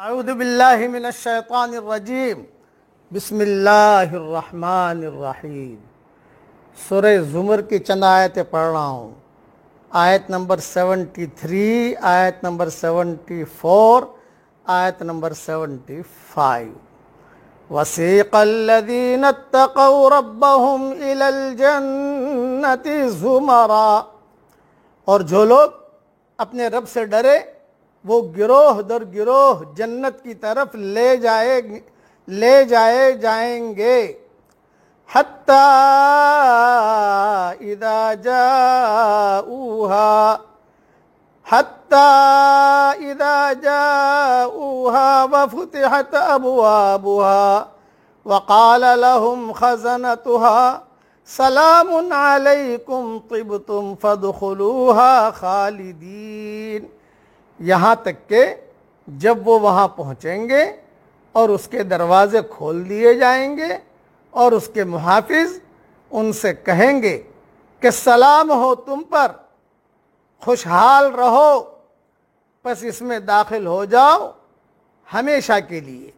اعوذ باللہ من الشیطان الرجیم بسم اللہ الرحمن الرحیم۔ سورہ زمر کی چند آیتیں پڑھ رہا ہوں۔ آیت نمبر 73، آیت نمبر 74، آیت نمبر 75۔ وَسِيقَ الَّذِينَ اتَّقَوْا رَبَّهُمْ إِلَى الْجَنَّةِ زُمَرًا، اور جو لوگ اپنے رب سے ڈرے وہ گروہ در گروہ جنت کی طرف لے جائے جائیں گے۔ حَتَّى إِذَا جَاءُوهَا وَفُتِحَتْ أَبْوَابُهَا وَقَالَ لَهُمْ خَزَنَتُهَا سَلَامٌ عَلَيْكُمْ طِبْتُمْ فَادْخُلُوهَا خَالِدِينَ، یہاں تک کہ جب وہ وہاں پہنچیں گے اور اس کے دروازے کھول دیے جائیں گے اور اس کے محافظ ان سے کہیں گے کہ سلام ہو تم پر، خوشحال رہو، پس اس میں داخل ہو جاؤ ہمیشہ کے لیے۔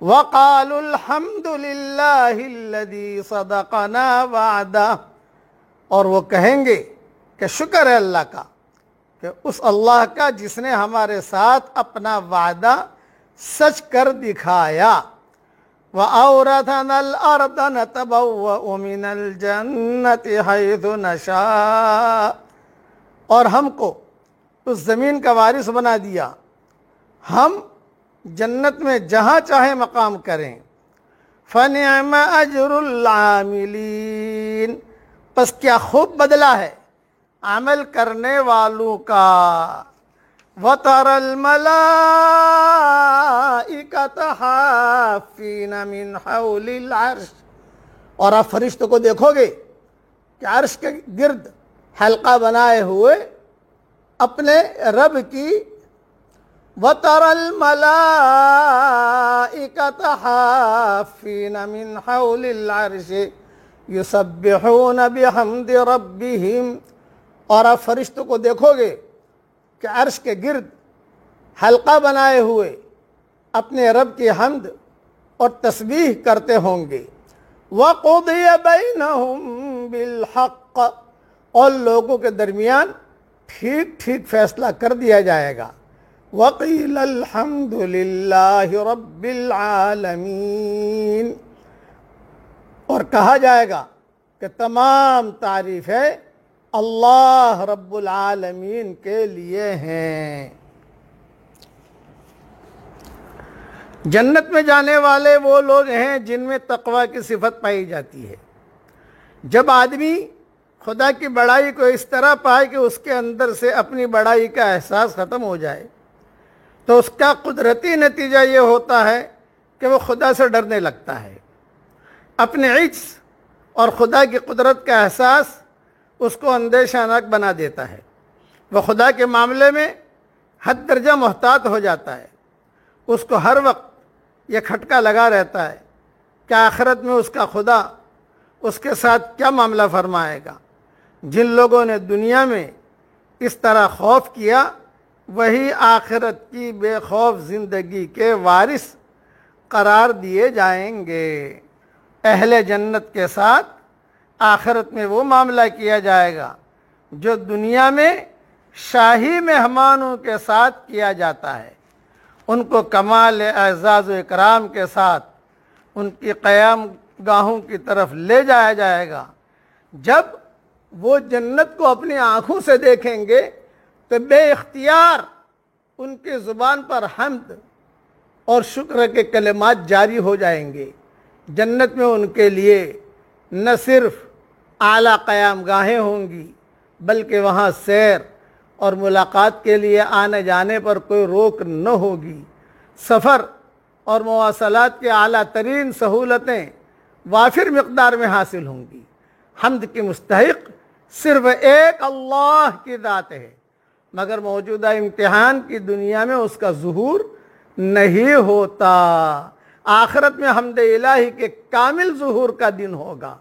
وَقَالُوا الْحَمْدُ لِلَّهِ الَّذِي صَدَقَنَا وَعْدَهُ، اور وہ کہیں گے کہ شکر ہے اللہ کا، کہ اس اللہ کا جس نے ہمارے ساتھ اپنا وعدہ سچ کر دکھایا۔ وَأَوْرَثَنَا الْأَرْضَ نَتَبَوَّأُ مِنَ الْجَنَّةِ حَيْثُ نَشَاءُ، اور ہم کو اس زمین کا وارث بنا دیا، ہم جنت میں جہاں چاہے مقام کریں۔ فَنِعْمَ أَجْرُ الْعَامِلِينَ، پس کیا خوب بدلہ ہے عمل کرنے والوں کا۔ وَتَرَى الْمَلَائِكَةَ حَافِّينَ مِنْ حَوْلِ الْعَرْشِ، اور آپ فرشتوں کو دیکھو گے کہ عرش کے گرد حلقہ بنائے ہوئے اپنے رب کی۔ وَتَرَى الْمَلَائِكَةَ حَافِّينَ مِنْ حَوْلِ الْعَرْشِ يُسَبِّحُونَ بِحَمْدِ رَبِّهِمْ، اور آپ فرشتوں کو دیکھو گے کہ عرش کے گرد حلقہ بنائے ہوئے اپنے رب کی حمد اور تسبیح کرتے ہوں گے۔ وَقُضِيَ بَيْنَهُمْ بِالْحَقِّ، اور لوگوں کے درمیان ٹھیک ٹھیک فیصلہ کر دیا جائے گا۔ وَقِيلَ الْحَمْدُ لِلَّهِ رَبِّ الْعَالَمِينَ، اور کہا جائے گا کہ تمام تعریف ہے اللہ رب العالمین کے لیے ہیں۔ جنت میں جانے والے وہ لوگ ہیں جن میں تقوی کی صفت پائی جاتی ہے۔ جب آدمی خدا کی بڑائی کو اس طرح پائے کہ اس کے اندر سے اپنی بڑائی کا احساس ختم ہو جائے تو اس کا قدرتی نتیجہ یہ ہوتا ہے کہ وہ خدا سے ڈرنے لگتا ہے۔ اپنے عجز اور خدا کی قدرت کا احساس اس کو اندیشہ ناک بنا دیتا ہے۔ وہ خدا کے معاملے میں حد درجہ محتاط ہو جاتا ہے۔ اس کو ہر وقت یہ کھٹکا لگا رہتا ہے کہ آخرت میں اس کا خدا اس کے ساتھ کیا معاملہ فرمائے گا۔ جن لوگوں نے دنیا میں اس طرح خوف کیا وہی آخرت کی بے خوف زندگی کے وارث قرار دیے جائیں گے۔ اہل جنت کے ساتھ آخرت میں وہ معاملہ کیا جائے گا جو دنیا میں شاہی مہمانوں کے ساتھ کیا جاتا ہے۔ ان کو کمال اعزاز و اکرام کے ساتھ ان کی قیام گاہوں کی طرف لے جایا جائے گا۔ جب وہ جنت کو اپنی آنکھوں سے دیکھیں گے تو بے اختیار ان کی زبان پر حمد اور شکر کے کلمات جاری ہو جائیں گے۔ جنت میں ان کے لیے نہ صرف اعلیٰ قیام گاہیں ہوں گی بلکہ وہاں سیر اور ملاقات کے لیے آنے جانے پر کوئی روک نہ ہوگی۔ سفر اور مواصلات کے اعلیٰ ترین سہولتیں وافر مقدار میں حاصل ہوں گی۔ حمد کی مستحق صرف ایک اللہ کی ذات ہے، مگر موجودہ امتحان کی دنیا میں اس کا ظہور نہیں ہوتا۔ آخرت میں حمد الہی کے کامل ظہور کا دن ہوگا۔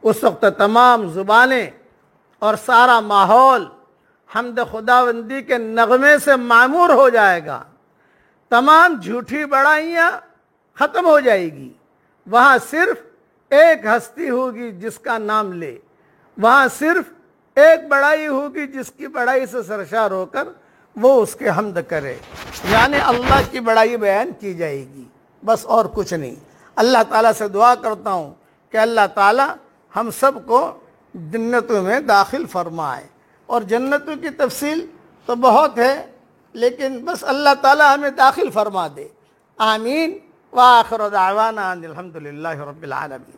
اس وقت تمام زبانیں اور سارا ماحول حمد خداوندی کے نغمے سے معمور ہو جائے گا۔ تمام جھوٹی بڑائیاں ختم ہو جائے گی، وہاں صرف ایک ہستی ہوگی جس کا نام لے، وہاں صرف ایک بڑائی ہوگی جس کی بڑائی سے سرشار ہو کر وہ اس کے حمد کرے، یعنی اللہ کی بڑائی بیان کی جائے گی، بس اور کچھ نہیں۔ اللہ تعالیٰ سے دعا کرتا ہوں کہ اللہ تعالیٰ ہم سب کو جنتوں میں داخل فرمائے، اور جنتوں کی تفصیل تو بہت ہے، لیکن بس اللہ تعالیٰ ہمیں داخل فرما دے۔ آمین۔ وآخر دعوانا ان الحمد للہ رب العالمین۔